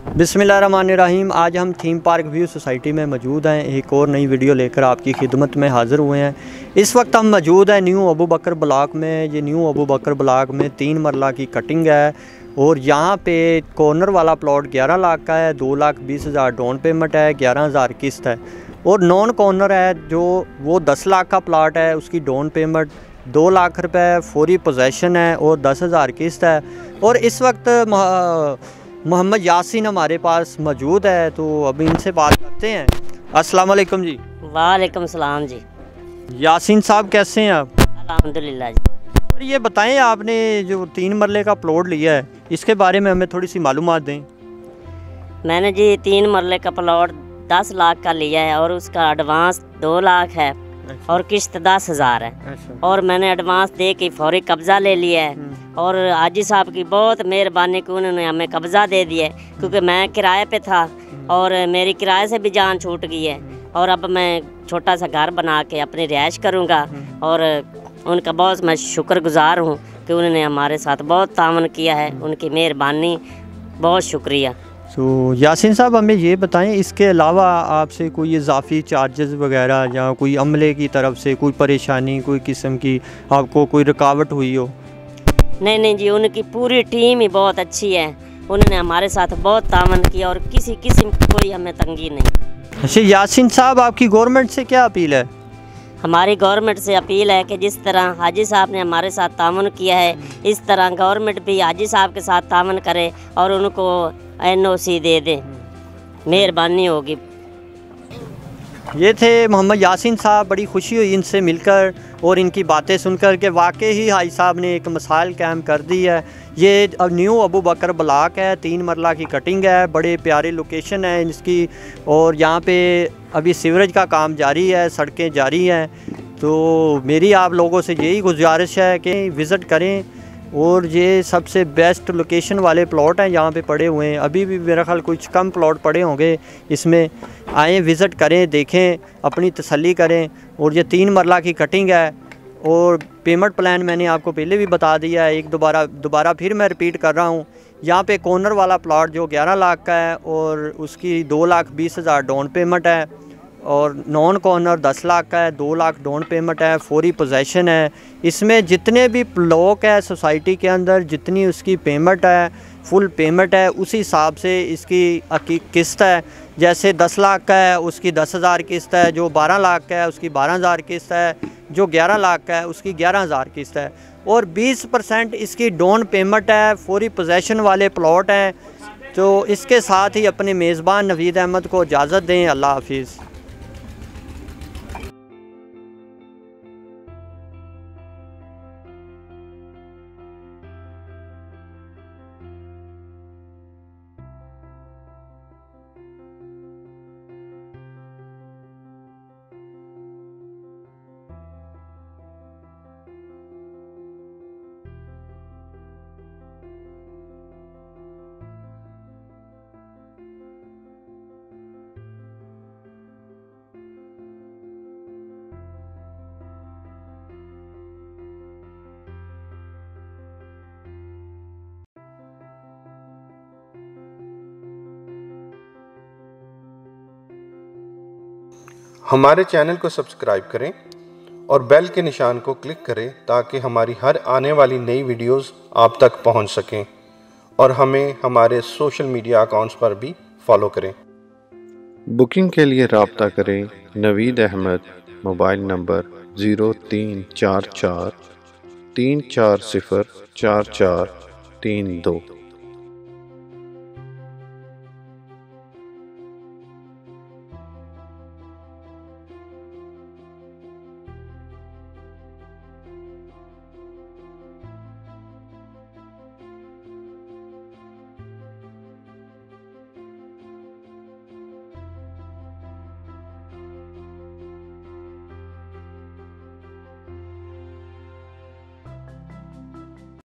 बिस्मिल्लाहिर्रहमानिर्रहीम। आज हम थीम पार्क व्यू सोसाइटी में मौजूद हैं। एक और नई वीडियो लेकर आपकी खिदमत में हाज़िर हुए हैं। इस वक्त हम मौजूद हैं न्यू अबू बकर ब्लॉक में। ये न्यू अबू बकर ब्लॉक में 3 मरला की कटिंग है और यहाँ पे कॉर्नर वाला प्लॉट 11 लाख का है। 2,20,000 डाउन पेमेंट है, 11,000 किस्त है। और नॉन कॉर्नर है जो वो 10 लाख का प्लॉट है, उसकी डाउन पेमेंट 2 लाख रुपए, फौरी पोजेसन है और 10,000 किस्त है। और इस वक्त मोहम्मद यासीन हमारे पास मौजूद है, तो अभी इनसे बात करते हैं। अस्सलाम वालेकुम जी। वालेकुम सलाम जी। यासीन साहब कैसे हैं आप? अल्हम्दुलिल्लाह जी। ये बताएं, आपने जो 3 मरले का प्लॉट लिया है इसके बारे में हमें थोड़ी सी मालूमात दें। मैंने जी 3 मरले का प्लॉट 10 लाख का लिया है और उसका एडवांस 2 लाख है और किस्त 10,000 है। और मैंने एडवांस दे के फौरी कब्ज़ा ले लिया है। और हाजी साहब की बहुत मेहरबानी कि उन्होंने हमें कब्ज़ा दे दिया है, क्योंकि मैं किराए पे था और मेरी किराए से भी जान छूट गई है। और अब मैं छोटा सा घर बना के अपनी रिहाइश करूँगा। और उनका बहुत मैं शुक्रगुज़ार हूँ कि उन्होंने हमारे साथ बहुत तावन किया है। उनकी मेहरबानी, बहुत शुक्रिया। तो यासीन साहब हमें ये बताएं, इसके अलावा आपसे कोई इजाफी चार्जेस वगैरह या कोई अमले की तरफ से कोई परेशानी, कोई किस्म की आपको कोई रुकावट हुई हो? नहीं जी, उनकी पूरी टीम ही बहुत अच्छी है। उन्होंने हमारे साथ बहुत तावन किया और किसी किस्म की कोई हमें तंगी नहीं। अच्छा यासीन साहब, आपकी गवर्नमेंट से क्या अपील है? हमारी गवर्नमेंट से अपील है कि जिस तरह हाजी साहब ने हमारे साथ तावन किया है, इस तरह गवर्नमेंट भी हाजी साहब के साथ तावन करे और उनको NOC दे दे। मेहरबानी होगी। ये थे मोहम्मद यासीन साहब। बड़ी खुशी हुई इनसे मिलकर और इनकी बातें सुनकर कि वाकई ही हाजी साहब ने एक मिसाल कायम कर दी है। ये अब न्यू अबू बकर ब्लॉक है, 3 मरला की कटिंग है, बड़े प्यारे लोकेशन है इसकी। और यहाँ पे अभी सीवरेज का काम जारी है, सड़कें जारी हैं। तो मेरी आप लोगों से यही गुजारिश है कि विज़िट करें। और ये सबसे बेस्ट लोकेशन वाले प्लॉट हैं यहाँ पे पड़े हुए हैं। अभी भी मेरा ख्याल कुछ कम प्लॉट पड़े होंगे इसमें। आएँ, विज़िट करें, देखें, अपनी तसल्ली करें। और ये 3 मरला की कटिंग है और पेमेंट प्लान मैंने आपको पहले भी बता दिया है। एक दोबारा फिर मैं रिपीट कर रहा हूँ। यहाँ पे कॉर्नर वाला प्लॉट जो 11 लाख का है और उसकी 2,20,000 डाउन पेमेंट है। और नॉन कॉर्नर 10 लाख का है, 2 लाख डाउन पेमेंट है, फौरी पोजेसन है। इसमें जितने भी ब्लॉक है सोसाइटी के अंदर, जितनी उसकी पेमेंट है, फुल पेमेंट है, उसी हिसाब से इसकी किस्त है। जैसे 10 लाख का है उसकी 10,000 किस्त है, जो 12 लाख का है उसकी 12,000 किस्त है, जो 11 लाख का है उसकी 11,000 किस्त है। और 20% इसकी डाउन पेमेंट है। फौरी पोजेसन वाले प्लॉट हैं। तो इसके साथ ही अपने मेज़बान नवीद अहमद को इजाज़त दें। अल्लाह हाफिज़। हमारे चैनल को सब्सक्राइब करें और बेल के निशान को क्लिक करें ताकि हमारी हर आने वाली नई वीडियोस आप तक पहुंच सकें। और हमें हमारे सोशल मीडिया अकाउंट्स पर भी फॉलो करें। बुकिंग के लिए रब्ता करें नवीद अहमद, मोबाइल नंबर 0344 340 4432।